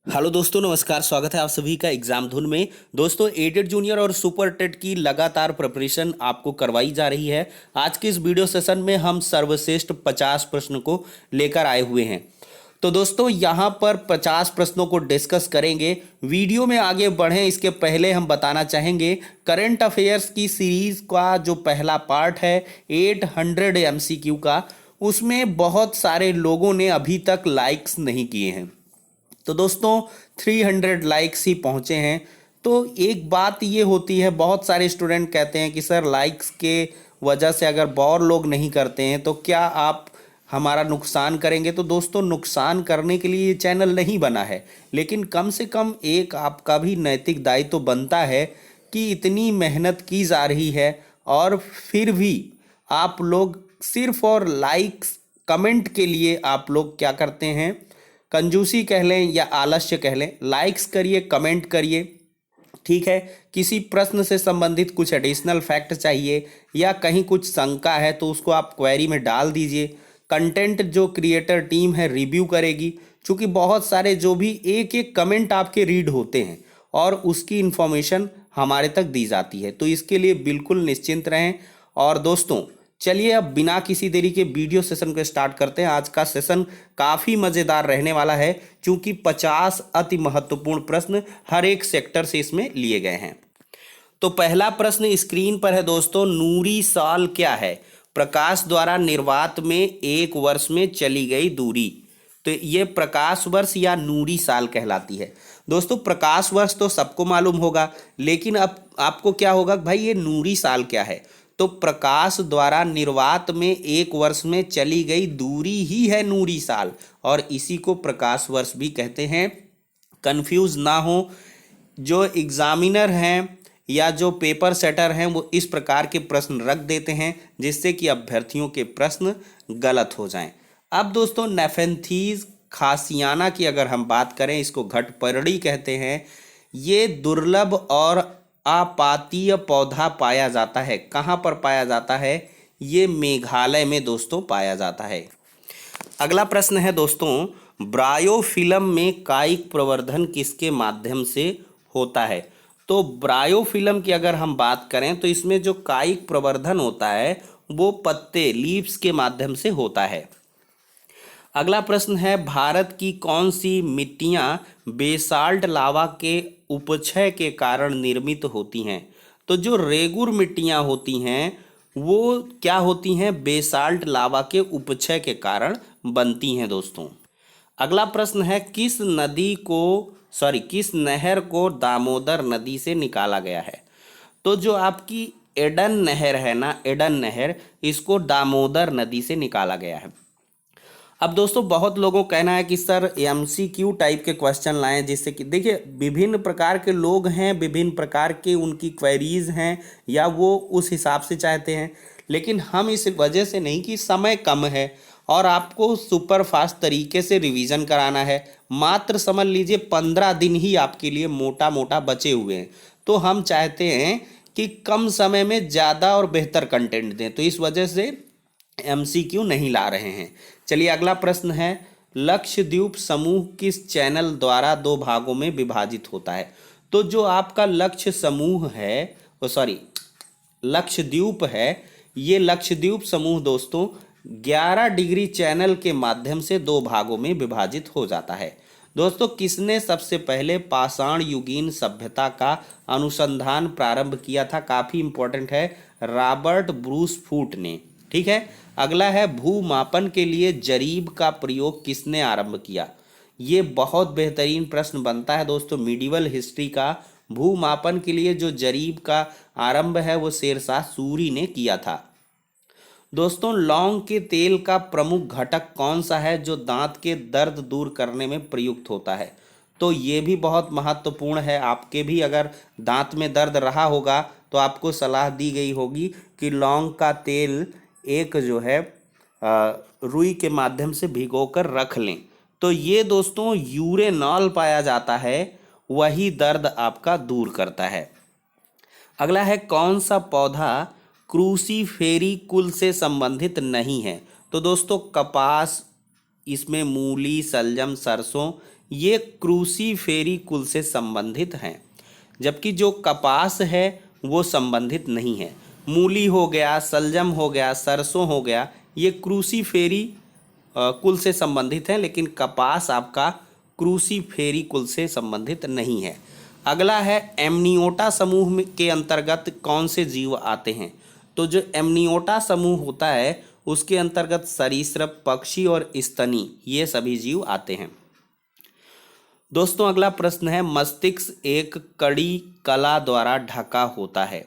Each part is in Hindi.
हेलो दोस्तों, नमस्कार। स्वागत है आप सभी का एग्जाम धुन में। दोस्तों, एडेड जूनियर और सुपर टेट की लगातार प्रिपरेशन आपको करवाई जा रही है। आज के इस वीडियो सेशन में हम सर्वश्रेष्ठ 50 प्रश्न को लेकर आए हुए हैं। तो दोस्तों, यहाँ पर 50 प्रश्नों को डिस्कस करेंगे। वीडियो में आगे बढ़ें इसके पहले हम बताना चाहेंगे, करंट अफेयर्स की सीरीज का जो पहला पार्ट है 800 MCQ का, उसमें बहुत सारे लोगों ने अभी तक लाइक्स नहीं किए हैं। तो दोस्तों 300 लाइक्स ही पहुंचे हैं। तो एक बात ये होती है, बहुत सारे स्टूडेंट कहते हैं कि सर लाइक्स के वजह से अगर और लोग नहीं करते हैं तो क्या आप हमारा नुकसान करेंगे। तो दोस्तों, नुकसान करने के लिए ये चैनल नहीं बना है, लेकिन कम से कम एक आपका भी नैतिक दायित्व तो बनता है कि इतनी मेहनत की जा रही है और फिर भी आप लोग सिर्फ और लाइक्स कमेंट के लिए आप लोग क्या करते हैं, कंजूसी कह लें या आलस्य कह लें। लाइक्स करिए, कमेंट करिए, ठीक है। किसी प्रश्न से संबंधित कुछ एडिशनल फैक्ट चाहिए या कहीं कुछ शंका है तो उसको आप क्वेरी में डाल दीजिए। कंटेंट जो क्रिएटर टीम है रिव्यू करेगी, क्योंकि बहुत सारे जो भी एक एक कमेंट आपके रीड होते हैं और उसकी इन्फॉर्मेशन हमारे तक दी जाती है। तो इसके लिए बिल्कुल निश्चिंत रहें। और दोस्तों, चलिए अब बिना किसी देरी के वीडियो सेशन को स्टार्ट करते हैं। आज का सेशन काफ़ी मज़ेदार रहने वाला है, क्योंकि 50 अति महत्वपूर्ण प्रश्न हर एक सेक्टर से इसमें लिए गए हैं। तो पहला प्रश्न स्क्रीन पर है दोस्तों, नूरी साल क्या है? प्रकाश द्वारा निर्वात में एक वर्ष में चली गई दूरी। तो ये प्रकाश वर्ष या नूरी साल कहलाती है। दोस्तों, प्रकाश वर्ष तो सबको मालूम होगा, लेकिन अब आपको क्या होगा भाई, ये नूरी साल क्या है? तो प्रकाश द्वारा निर्वात में एक वर्ष में चली गई दूरी ही है नूरी साल, और इसी को प्रकाश वर्ष भी कहते हैं। कंफ्यूज ना हो, जो एग्जामिनर हैं या जो पेपर सेटर हैं वो इस प्रकार के प्रश्न रख देते हैं जिससे कि अभ्यर्थियों के प्रश्न गलत हो जाएं। अब दोस्तों, नेफेंथीज खासियाना की अगर हम बात करें, इसको घटपर्णी कहते हैं। ये दुर्लभ और आपातीय पौधा पाया जाता है। कहाँ पर पाया जाता है? ये मेघालय में दोस्तों पाया जाता है। अगला प्रश्न है दोस्तों, ब्रायोफिल्म में कायिक प्रवर्धन किसके माध्यम से होता है? तो ब्रायोफिल्म की अगर हम बात करें तो इसमें जो कायिक प्रवर्धन होता है वो पत्ते लीव्स के माध्यम से होता है। अगला प्रश्न है, भारत की कौन सी मिट्टियां बेसाल्ट लावा के उपक्षय के कारण निर्मित होती हैं? तो जो रेगुर मिट्टियां होती हैं वो क्या होती हैं? बेसाल्ट लावा के उपक्षय के कारण बनती हैं दोस्तों। अगला प्रश्न है, किस नहर को दामोदर नदी से निकाला गया है? तो जो आपकी एडन नहर है ना, एडन नहर, इसको दामोदर नदी से निकाला गया है। अब दोस्तों, बहुत लोगों का कहना है कि सर MCQ टाइप के क्वेश्चन लाएं, जिससे कि देखिए विभिन्न प्रकार के लोग हैं, विभिन्न प्रकार के उनकी क्वेरीज हैं या वो उस हिसाब से चाहते हैं। लेकिन हम इस वजह से नहीं कि समय कम है और आपको सुपर फास्ट तरीके से रिवीजन कराना है। मात्र समझ लीजिए 15 दिन ही आपके लिए मोटा मोटा बचे हुए हैं। तो हम चाहते हैं कि कम समय में ज़्यादा और बेहतर कंटेंट दें, तो इस वजह से MCQ नहीं ला रहे हैं। चलिए अगला प्रश्न है, लक्षद्वीप समूह किस चैनल द्वारा दो भागों में विभाजित होता है? तो जो आपका लक्ष्य समूह है, लक्षद्वीप है, ये लक्षद्वीप समूह दोस्तों 11 डिग्री चैनल के माध्यम से दो भागों में विभाजित हो जाता है। दोस्तों, किसने सबसे पहले पाषाण युगीन सभ्यता का अनुसंधान प्रारंभ किया था? काफ़ी इंपॉर्टेंट है, रॉबर्ट ब्रूस फूट ने। ठीक है। अगला है, भूमापन के लिए जरीब का प्रयोग किसने आरंभ किया? ये बहुत बेहतरीन प्रश्न बनता है दोस्तों मिडिवल हिस्ट्री का। भूमापन के लिए जो जरीब का आरंभ है वो शेरशाह सूरी ने किया था। दोस्तों, लौंग के तेल का प्रमुख घटक कौन सा है जो दांत के दर्द दूर करने में प्रयुक्त होता है? तो ये भी बहुत महत्वपूर्ण है। आपके भी अगर दांत में दर्द रहा होगा तो आपको सलाह दी गई होगी कि लौंग का तेल एक जो है रुई के माध्यम से भिगोकर रख लें। तो ये दोस्तों यूरेनॉल पाया जाता है, वही दर्द आपका दूर करता है। अगला है, कौन सा पौधा क्रूसीफेरी कुल से संबंधित नहीं है? तो दोस्तों कपास, इसमें मूली, शलजम, सरसों, ये क्रूसीफेरी कुल से संबंधित हैं, जबकि जो कपास है वो संबंधित नहीं है। मूली हो गया, सलजम हो गया, सरसों हो गया, ये क्रूसीफेरी कुल से संबंधित हैं, लेकिन कपास आपका क्रूसीफेरी कुल से संबंधित नहीं है। अगला है एमनियोटा समूह के अंतर्गत कौन से जीव आते हैं? तो जो एमनियोटा समूह होता है उसके अंतर्गत सरीसृप, पक्षी और स्तनी, ये सभी जीव आते हैं। दोस्तों अगला प्रश्न है, मस्तिष्क एक कड़ी कला द्वारा ढका होता है।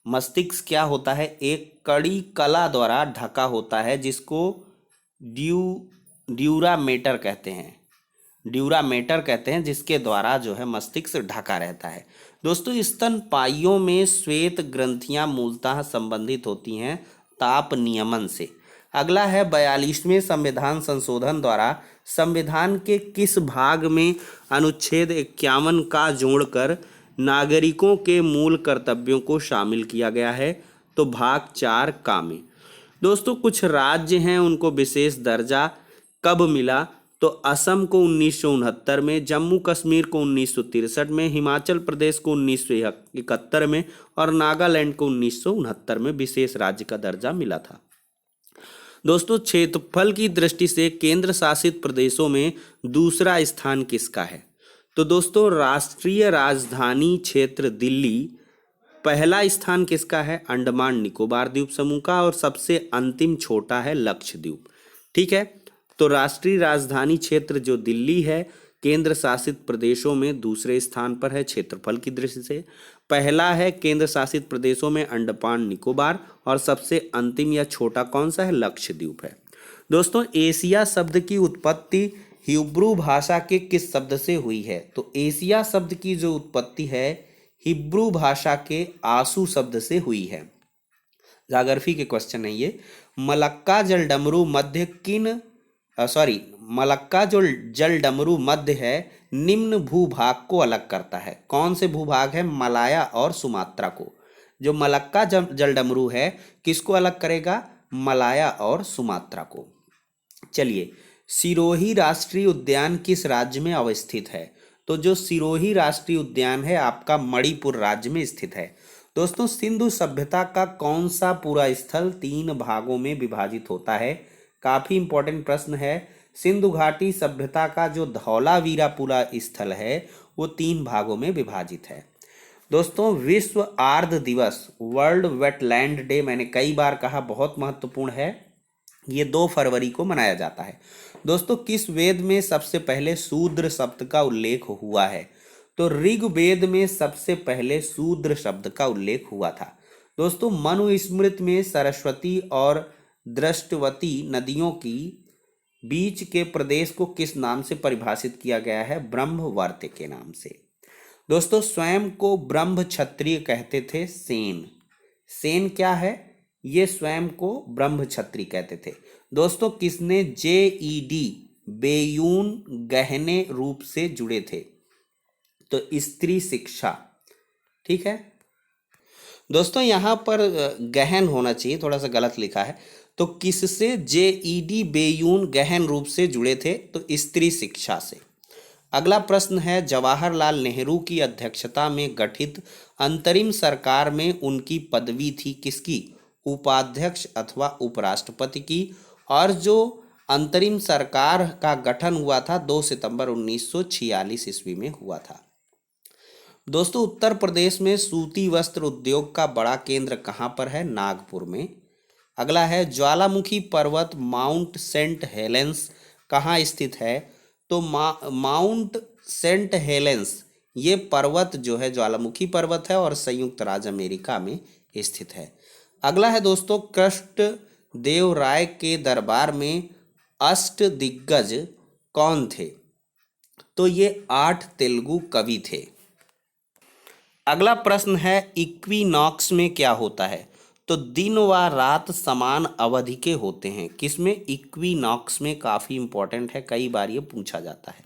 मस्तिष्क क्या होता है? एक कड़ी कला द्वारा ढका होता है, जिसको ड्यूरामेटर कहते हैं। ड्यूरामेटर कहते हैं, जिसके द्वारा जो है मस्तिष्क ढका रहता है। दोस्तों स्तनपाइयों में श्वेत ग्रंथियां मूलतः संबंधित होती हैं ताप नियमन से। अगला है 42वें संविधान संशोधन द्वारा संविधान के किस भाग में अनुच्छेद 51 का जोड़कर नागरिकों के मूल कर्तव्यों को शामिल किया गया है? तो भाग 4 का में। दोस्तों कुछ राज्य हैं उनको विशेष दर्जा कब मिला? तो असम को 1969 में, जम्मू कश्मीर को 1963 में, हिमाचल प्रदेश को 1971 में और नागालैंड को 1969 में विशेष राज्य का दर्जा मिला था। दोस्तों क्षेत्रफल की दृष्टि से केंद्र शासित प्रदेशों में दूसरा स्थान किसका है? तो दोस्तों राष्ट्रीय राजधानी क्षेत्र दिल्ली। पहला स्थान किसका है? अंडमान निकोबार द्वीप समूह का, और सबसे अंतिम छोटा है लक्षद्वीप। ठीक है, तो राष्ट्रीय राजधानी क्षेत्र जो दिल्ली है केंद्र शासित प्रदेशों में दूसरे स्थान पर है क्षेत्रफल की दृष्टि से। पहला है केंद्र शासित प्रदेशों में अंडमान निकोबार, और सबसे अंतिम या छोटा कौन सा है? लक्षद्वीप है। दोस्तों एशिया शब्द की उत्पत्ति हिब्रू भाषा के किस शब्द से हुई है? तो एशिया शब्द की जो उत्पत्ति है हिब्रू भाषा के आंसू शब्द से हुई है। ज्योग्राफी के क्वेश्चन है ये। मलक्का जल डमरू मध्य मलक्का जो जल डमरू मध्य है निम्न भूभाग को अलग करता है। कौन से भूभाग है? मलाया और सुमात्रा को। जो मलक्का जल डमरू है किसको अलग करेगा? मलाया और सुमात्रा को। चलिए, सिरोही राष्ट्रीय उद्यान किस राज्य में अवस्थित है? तो जो सिरोही राष्ट्रीय उद्यान है आपका मणिपुर राज्य में स्थित है। दोस्तों सिंधु सभ्यता का कौन सा पूरा स्थल 3 भागों में विभाजित होता है? काफी इंपॉर्टेंट प्रश्न है। सिंधु घाटी सभ्यता का जो धौलावीरा पूरा स्थल है वो 3 भागों में विभाजित है। दोस्तों विश्व आर्द्र दिवस, वर्ल्ड वेटलैंड डे, मैंने कई बार कहा बहुत महत्वपूर्ण है, ये 2 फरवरी को मनाया जाता है। दोस्तों किस वेद में सबसे पहले शूद्र शब्द का उल्लेख हुआ है? तो ऋग्वेद में सबसे पहले शूद्र शब्द का उल्लेख हुआ था। दोस्तों मनुस्मृति में सरस्वती और दृष्टवती नदियों की बीच के प्रदेश को किस नाम से परिभाषित किया गया है? ब्रह्मवर्त के नाम से। दोस्तों स्वयं को ब्रह्म क्षत्रिय कहते थे सेन। सेन क्या है? ये स्वयं को ब्रह्म क्षत्रिय कहते थे। दोस्तों किसने जेईडी बेयून गहने रूप से जुड़े थे? तो स्त्री शिक्षा। ठीक है दोस्तों, यहां पर गहन होना चाहिए, थोड़ा सा गलत लिखा है। तो किससे जेईडी बेयून गहन रूप से जुड़े थे? तो स्त्री शिक्षा से। अगला प्रश्न है, जवाहरलाल नेहरू की अध्यक्षता में गठित अंतरिम सरकार में उनकी पदवी थी किसकी? उपाध्यक्ष अथवा उपराष्ट्रपति की। और जो अंतरिम सरकार का गठन हुआ था 2 सितंबर 1946 ईस्वी में हुआ था। दोस्तों उत्तर प्रदेश में सूती वस्त्र उद्योग का बड़ा केंद्र कहाँ पर है? नागपुर में। अगला है, ज्वालामुखी पर्वत माउंट सेंट हेलेंस कहाँ स्थित है? तो माउंट सेंट हेलेंस ये पर्वत जो है ज्वालामुखी पर्वत है और संयुक्त राज्य अमेरिका में स्थित है। अगला है दोस्तों, कृष्णदेव राय के दरबार में अष्टदिग्गज कौन थे? तो ये 8 तेलुगु कवि थे। अगला प्रश्न है, इक्विनॉक्स में क्या होता है? तो दिन व रात समान अवधि के होते हैं। किसमें? इक्विनॉक्स में। काफ़ी इंपॉर्टेंट है, कई बार ये पूछा जाता है।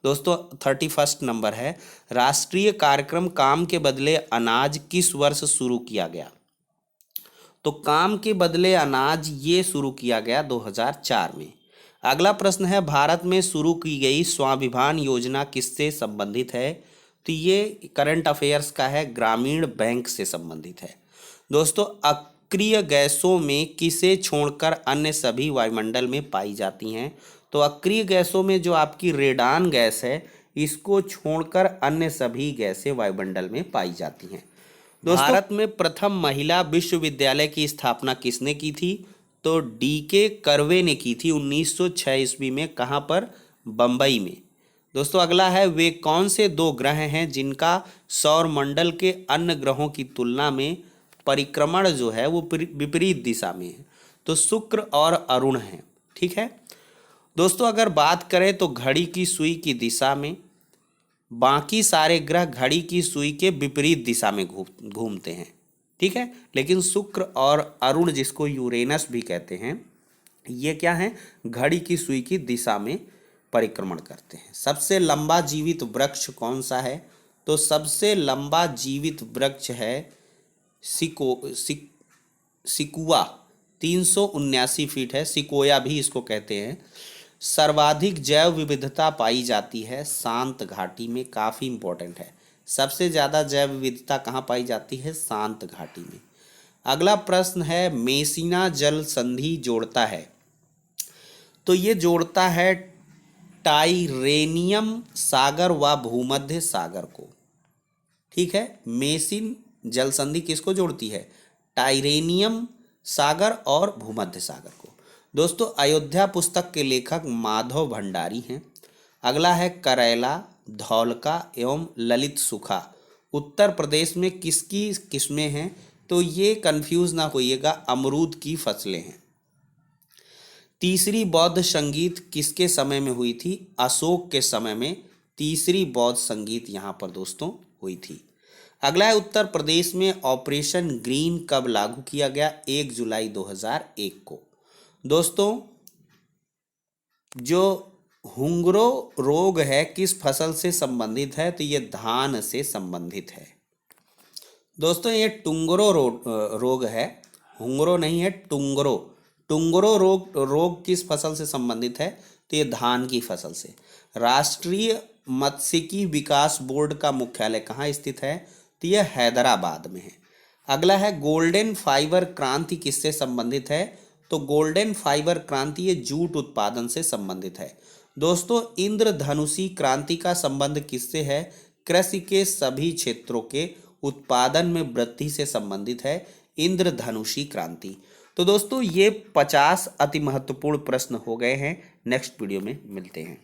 दोस्तों 31 नंबर है, राष्ट्रीय कार्यक्रम काम के बदले अनाज किस वर्ष शुरू किया गया? तो काम के बदले अनाज ये शुरू किया गया 2004 में। अगला प्रश्न है, भारत में शुरू की गई स्वाभिमान योजना किससे संबंधित है? तो ये करंट अफेयर्स का है, ग्रामीण बैंक से संबंधित है। दोस्तों, अक्रिय गैसों में किसे छोड़कर अन्य सभी वायुमंडल में पाई जाती हैं? तो अक्रिय गैसों में जो आपकी रेडान गैस है, इसको छोड़कर अन्य सभी गैसें वायुमंडल में पाई जाती हैं। भारत में प्रथम महिला विश्वविद्यालय की स्थापना किसने की थी? तो डीके कर्वे ने की थी 1906 ईस्वी में। कहाँ पर? बम्बई में। दोस्तों, अगला है, वे कौन से दो ग्रह हैं जिनका सौर मंडल के अन्य ग्रहों की तुलना में परिक्रमण जो है वो विपरीत दिशा में है? तो शुक्र और अरुण हैं। ठीक है दोस्तों, अगर बात करें तो घड़ी की सुई की दिशा में, बाकी सारे ग्रह घड़ी की सुई के विपरीत दिशा में घूमते हैं। ठीक है, लेकिन शुक्र और अरुण, जिसको यूरेनस भी कहते हैं, ये क्या हैं? घड़ी की सुई की दिशा में परिक्रमण करते हैं। सबसे लंबा जीवित वृक्ष कौन सा है? तो सबसे लंबा जीवित वृक्ष है सिकुआ, 379 फीट है। सिकोया भी इसको कहते हैं। सर्वाधिक जैव विविधता पाई जाती है शांत घाटी में। काफ़ी इंपॉर्टेंट है, सबसे ज़्यादा जैव विविधता कहाँ पाई जाती है? शांत घाटी में। अगला प्रश्न है, मेसिना जल संधि जोड़ता है? तो ये जोड़ता है टाइरेनियम सागर व भूमध्य सागर को। ठीक है, मेसिन जल संधि किसको जोड़ती है? टाइरेनियम सागर और भूमध्य सागर को। दोस्तों, अयोध्या पुस्तक के लेखक माधव भंडारी हैं। अगला है, करेला, धौलका एवं ललित सुखा उत्तर प्रदेश में किसकी किस्में हैं? तो ये कंफ्यूज ना होइएगा, अमरूद की फसलें हैं। तीसरी बौद्ध संगीत किसके समय में हुई थी? अशोक के समय में तीसरी बौद्ध संगीत यहाँ पर दोस्तों हुई थी। अगला है, उत्तर प्रदेश में ऑपरेशन ग्रीन कब लागू किया गया? 1 जुलाई 2001 को। दोस्तों, जो हुंगरो रोग है किस फसल से संबंधित है? तो ये धान से संबंधित है। दोस्तों, ये टुंगरो रोग है, हुंगरो नहीं है, टुंगरो। टुंगरो रोग किस फसल से संबंधित है? तो ये धान की फसल से। राष्ट्रीय मत्स्यिकी विकास बोर्ड का मुख्यालय कहाँ स्थित है? तो यह हैदराबाद में है। अगला है, गोल्डन फाइबर क्रांति किससे संबंधित है? तो गोल्डन फाइबर क्रांति ये जूट उत्पादन से संबंधित है। दोस्तों, इंद्रधनुषी क्रांति का संबंध किससे है? कृषि के सभी क्षेत्रों के उत्पादन में वृद्धि से संबंधित है इंद्रधनुषी क्रांति। तो दोस्तों, ये 50 अति महत्वपूर्ण प्रश्न हो गए हैं। नेक्स्ट वीडियो में मिलते हैं।